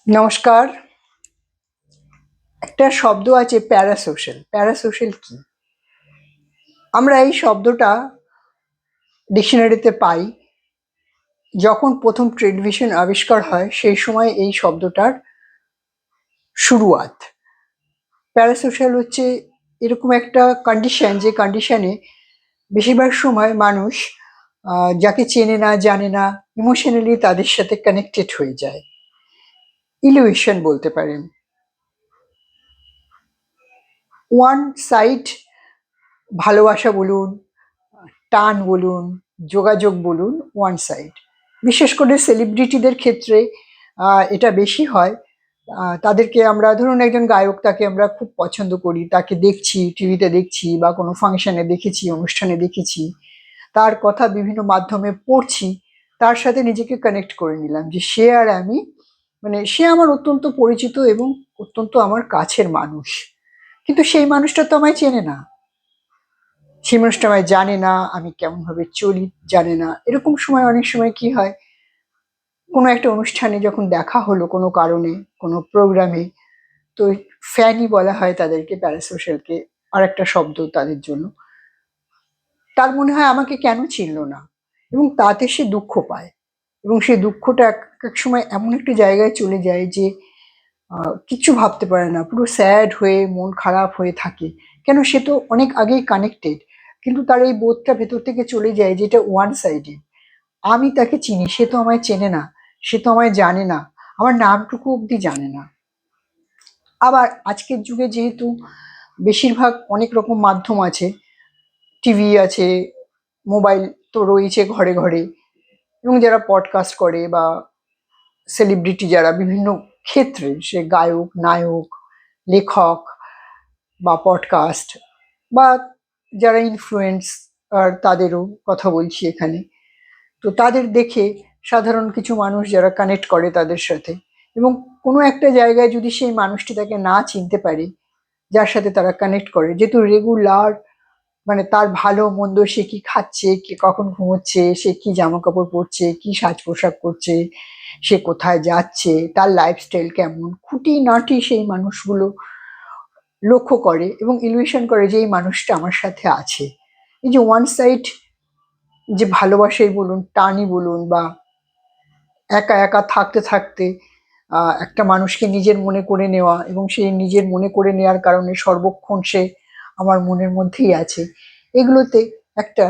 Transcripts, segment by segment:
নমস্কার। একটা শব্দ আছে প্যারাসোশ্যাল। প্যারাসোশ্যাল কি? আমরা এই শব্দটা ডিকশনারিতে পাই। যখন প্রথম টেলিভিশন আবিষ্কার হয় সেই সময় এই শব্দটার শুরুয়াত। প্যারাসোশ্যাল হচ্ছে এরকম একটা কন্ডিশন, যে কন্ডিশনে বেশিরভাগ সময় মানুষ যাকে চেনে না জানে না ইমোশনালি তাদের সাথে কানেক্টেড হয়ে যায়। ইলিউশন বলতে পারেন। ওয়ান সাইড ভালোবাসা বলুন, টান বলুন, যোগাযোগ বলুন, ওয়ান সাইড। বিশেষ করে সেলিব্রিটিদের ক্ষেত্রে এটা বেশি হয়। তাদেরকে আমরা, ধরুন একজন গায়ক, তাকে আমরা খুব পছন্দ করি, তাকে দেখছি, টিভিতে দেখছি বা কোনো ফাংশনে দেখেছি, অনুষ্ঠানে দেখেছি, তার কথা বিভিন্ন মাধ্যমে পড়ছি, তার সাথে নিজেকে কানেক্ট করে নিলাম যে সে আর আমি, মানে সে আমার অত্যন্ত পরিচিত এবং অত্যন্ত আমার কাছের মানুষ। কিন্তু সেই মানুষটা তো আমায় চেনে না, সেই মানুষটা আমায় জানে না, আমি কেমনভাবে চলি জানে না। এরকম সময় অনেক সময় কি হয়, কোনো একটা অনুষ্ঠানে যখন দেখা হলো কোনো কারণে, কোনো প্রোগ্রামে, তো ফ্যানই বলা হয় তাদেরকে, প্যারাসোশ্যালকে আর একটা শব্দ তাদের জন্য। তার মনে হয় আমাকে কেন চিনলো না, এবং তাতে সে দুঃখ পায়। এবং সেই দুঃখটা এক এক সময় এমন একটা জায়গায় চলে যায় যে কিচ্ছু ভাবতে পারে না, পুরো স্যাড হয়ে মন খারাপ হয়ে থাকে। কেন, সে তো অনেক আগেই কানেক্টেড, কিন্তু তার এই বোধটা ভেতর থেকে চলে যায় যেটা ওয়ান সাইডেড। আমি তাকে চিনি, সে তো আমায় চেনে না, সে তো আমায় জানে না, আমার নামটুকু অবধি জানে না। আবার আজকের যুগে যেহেতু বেশিরভাগ অনেক রকম মাধ্যম আছে, টিভি আছে, মোবাইল তো রয়েছে ঘরে ঘরে, এবং যারা পডকাস্ট করে বা সেলিব্রিটি যারা বিভিন্ন ক্ষেত্রে, সে গায়ক, নায়ক, লেখক বা পডকাস্ট, বা যারা ইনফ্লুয়েন্স, আর তাদেরও কথা বলছি এখানে। তো তাদের দেখে সাধারণ কিছু মানুষ যারা কানেক্ট করে তাদের সাথে, এবং কোনো একটা জায়গায় যদি সেই মানুষটি তাকে না চিনতে পারে, যার সাথে তারা কানেক্ট করে, যেহেতু রেগুলার, মানে তার ভালো মন্দ, সে কি খাচ্ছে, কে কখন ঘুমোচ্ছে, সে কি জামা কাপড় পরছে, কি সাজ পোশাক করছে, সে কোথায় যাচ্ছে, তার লাইফস্টাইল কেমন, খুঁটিনাটি সেই মানুষগুলো লক্ষ্য করে এবং ইলিউশন করে যে এই মানুষটা আমার সাথে আছে। এই যে ওয়ান সাইড, যে ভালোবাসাই বলুন, টানই বলুন, বা একা একা থাকতে থাকতে একটা মানুষকে নিজের মনে করে নেওয়া, এবং সেই নিজের মনে করে নেওয়ার কারণে সর্বক্ষণ সে আমার মনের মধ্যেই আছে, এগুলোতে একটা,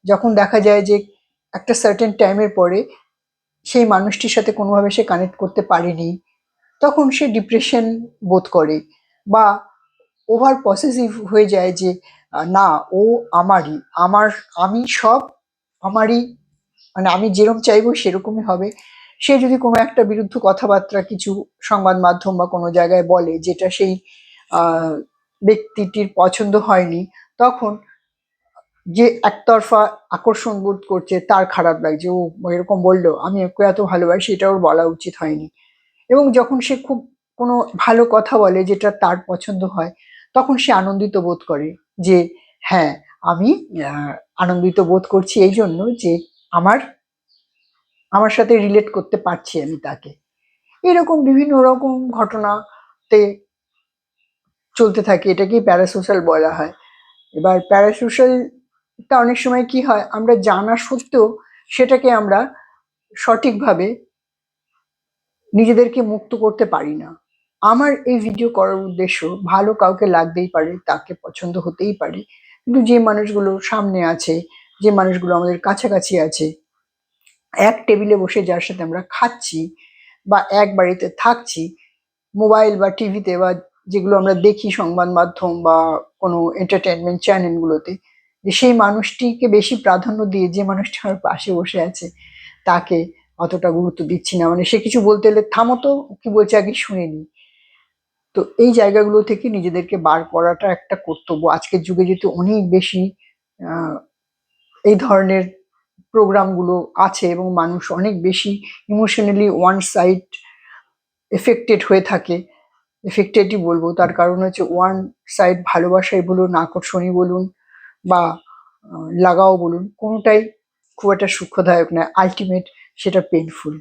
যখন দেখা যায় যে একটা সার্টেন টাইমের পরে সেই মানুষটির সাথে কোনোভাবে সে কানেক্ট করতে পারেনি, তখন সে ডিপ্রেশন বোধ করে, বা ওভার পসেসিভ হয়ে যায় যে না, ও আমারই, আমি সব আমারই, মানে আমি যেরকম চাইবো সেরকমই হবে। সে যদি কোনো একটা বিরুদ্ধ কথাবার্তা কিছু সংবাদ মাধ্যম বা কোনো জায়গায় বলে, যেটা সেই আহ, ব্যক্তিটির পছন্দ হয়নি, তখন যে একতরফা আকর্ষণ বোধ করছে তার খারাপ লাগছে, ও এরকম বললো, আমি ওকে এত ভালোবাসি, এটা ওর বলা উচিত হয়নি। এবং যখন সে খুব কোনো ভালো কথা বলে যেটা তার পছন্দ হয়, তখন সে আনন্দিত বোধ করে যে হ্যাঁ, আমি আনন্দিত বোধ করছি এই জন্য যে আমার আমার সাথে রিলেট করতে পারছি আমি তাকে। এরকম বিভিন্ন রকম ঘটনাতে চলতে থাকে, এটাকেই প্যারাসোশ্যাল বলা হয়। এবার প্যারাসোশ্যালটা অনেক সময় কি হয়, আমরা জানা সত্ত্বেও সেটাকে আমরা সঠিকভাবে নিজেদেরকে মুক্ত করতে পারি না। আমার এই ভিডিও করার উদ্দেশ্য, ভালো কাউকে লাগতেই পারে, তাকে পছন্দ হতেই পারে, কিন্তু যে মানুষগুলো সামনে আছে, যে মানুষগুলো আমাদের কাছাকাছি আছে, এক টেবিলে বসে যার সাথে আমরা খাচ্ছি বা এক বাড়িতে থাকছি, মোবাইল বা টিভিতে বা যেগুলো আমরা দেখি সংবাদ মাধ্যম বা কোনো এন্টারটেনমেন্ট চ্যানেলগুলোতে, যে সেই মানুষটিকে বেশি প্রাধান্য দিয়ে যে মানুষটি আমার পাশে বসে আছে তাকে অতটা গুরুত্ব দিচ্ছি না। মানে সে কিছু বলতে এলে থামো তো, কি বলছে আগে শুনে নি। তো এই জায়গাগুলো থেকে নিজেদেরকে বার করাটা একটা কর্তব্য। আজকের যুগে যেহেতু অনেক বেশি আহ, এই ধরনের প্রোগ্রামগুলো আছে এবং মানুষ অনেক বেশি ইমোশনালি ওয়ান সাইড এফেক্টেড হয়ে থাকে, এফেক্টেডই বলবো, তার কারণ হচ্ছে ওয়ান সাইড ভালোবাসাই বলুন, আকর্ষণই বলুন, বা লাগাও বলুন, কোনোটাই খুব একটা সুখদায়ক নয়, আলটিমেট সেটা পেনফুল।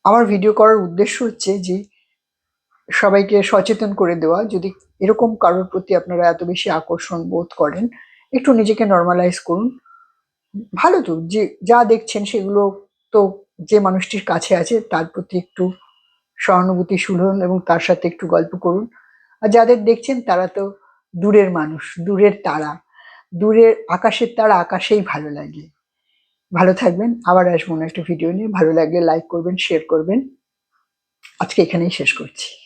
আমার ভিডিও করার উদ্দেশ্য হচ্ছে যে সবাইকে সচেতন করে দেওয়া। যদি এরকম কারোর প্রতি আপনারা এত বেশি আকর্ষণ বোধ করেন, একটু নিজেকে নর্মালাইজ করুন। ভালো তো, যে যা দেখছেন সেগুলো তো যে মানুষটির কাছে আছে তার প্রতি একটু সহানুভূতিশীল হন এবং তার সাথে একটু গল্প করুন। আর যাদের দেখছেন তারা তো দূরের মানুষ, দূরের তারা, দূরের আকাশের তারা আকাশেই ভালো লাগে। ভালো থাকবেন, আবার আসবো একটা ভিডিও নিয়ে। ভালো লাগলে লাইক করবেন, শেয়ার করবেন। আজকে এখানেই শেষ করছি।